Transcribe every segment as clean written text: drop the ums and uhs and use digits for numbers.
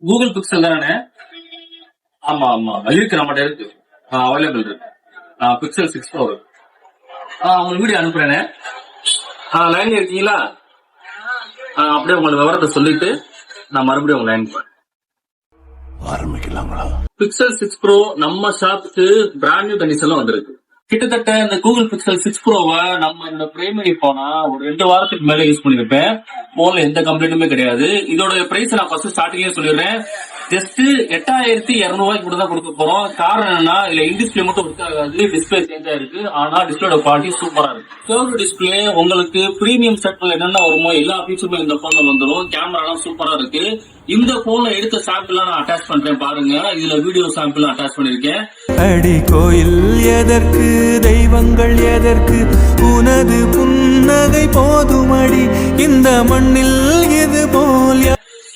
Google pixel தானே? ஆமா ஆமா இருக்கு, நம்மகிட்ட இருக்கு, அவைலபிள் இருக்கு. பிக்சல் 6 Pro உங்களுக்கு வீடியோ அனுப்புறேனே. லைன்ல இருக்கீங்களா? அப்படியே உங்களுக்கு விவரத்தை சொல்லிட்டு நான் மறுபடியும் உங்க லைன் ஆரம்பிக்கலாங்களா? பிக்சல் 6 Pro நம்ம ஷாப்புக்கு பிராண்ட் நியூ கண்டிஷன்ல வந்திருக்கு. கிட்டத்தட்ட இந்த கூகுள் பிக்சல் 6 Proவை நம்ம இந்த பிரைமரி போனா ஒரு 2 வாரத்துக்கு மேல யூஸ் பண்ணிருப்பேன். போன்ல எந்த கம்ப்ளைண்ட்டுமே கிடையாது. இதோட பிரைஸ் நான் ஃபர்ஸ்ட் ஸ்டார்டிங்கே சொல்லிடுறேன். ஜஸ்ட் 8200 கூட தான் கொடுக்க போறோம். காரணம் என்னன்னா, இதுல இன்டிஸ்பிளே மட்டும் ஒர்க் ஆகாது, டிஸ்பிளே சேஞ்ச் ஆயிருக்கு. ஆனா டிஸ்பிளேட குவாலிட்டி சூப்பரா இருக்கு. கர்வ்டு டிஸ்பிளே உங்களுக்கு பிரீமியம் செட்ல என்னென்ன வருமோ எல்லா ஃபீச்சருமே இந்த போன்ல வந்துடும். கேமராலாம் சூப்பரா இருக்கு. இந்த போன்ல எடுத்த சாம்பிள் நான் அட்டாச் பண்றேன் பாருங்க. இதுல வீடியோ சாம்பிள் அட்டாச் பண்ணிருக்கேன். அடி கோயில் எதற்கு, தெய்வங்கள் எதற்கு, உனது புன்னகை போதுமடி இந்த மண்ணில் இது போல்.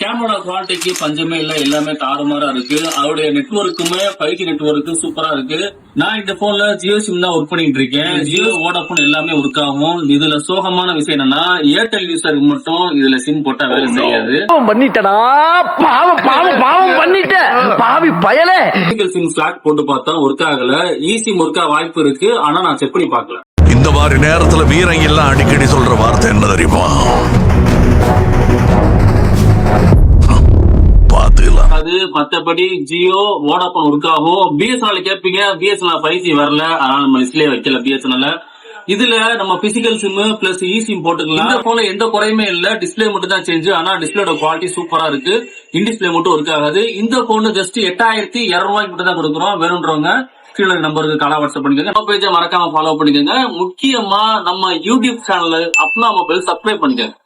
கேமரா குவாலிட்டிக்கு பஞ்சமே இல்ல, எல்லாமே தாறுமாறா இருக்கு. அவருடைய நெட்வொர்க்குமே 5G நெட்வொர்க்கு சூப்பரா இருக்கு. நான் இந்த போன்ல ஜியோ சிம் தான் ஒர்க் பண்ணிட்டு இருக்கேன். ஜியோ வோடாஃபோன் எல்லாமே ஒர்க் ஆகும். இதுல சோகமான விஷயம் என்னன்னா, ஏர்டெல் யூசருக்கு மட்டும் இதுல சிம் போட்டா வேலை செய்யாது. பண்ணிட்டடா, பாவம் பாவம் பாவம் பண்ணிட்ட பாவி பயலே. சிம் ஸ்லாட் போட்டு பார்த்தா ஒர்க் ஆகல. சிம் ஒர்க் ஆக வாய்ப்பு இருக்கு, ஆனா நான் செக் பண்ணி பார்க்கல. இந்த மாதிரி நேரத்துல வீரங்க எல்லாம் அடிக்கடி சொல்ற வார்த்தை என்ன தெரியுமா? அது மத்தபடி ஜியோ வோடாஃபோன் ஒர்க் ஆகும். பிஎஸ்என்எல் கேட்பீங்க, பிஎஸ்என்எல் 5G வரல, அதனால நம்ம லிஸ்ட்லயே வைக்கல பிஎஸ்என்எல். இதுல நம்ம பிசிக்கல் சிம் பிளஸ் சிம் போட்டுக்கலாம். இந்த போன்ல எந்த குறையுமே இல்ல, டிஸ்பிளே மட்டும் தான் சேஞ்ச். ஆனா டிஸ்பிளேட குவாலிட்டி சூப்பரா இருக்கு. இன்டிஸ்பிளே மட்டும் ஒர்க் ஆகாது. இந்த போன் ஜஸ்ட் 8200 மட்டும் தான் கொடுக்குறோம். வேணும்ன்றவங்க கீழே நம்பருக்கு காலா வாட்ஸ்அப் பண்ணிக்கோங்க. நம்ம பேஜை மறக்காம ஃபாலோ பண்ணிக்கோங்க. முக்கியமா நம்ம யூடியூப் சேனல் அப்னா மொபைல் சப்ஸ்கிரைப் பண்ணிக்கோங்க.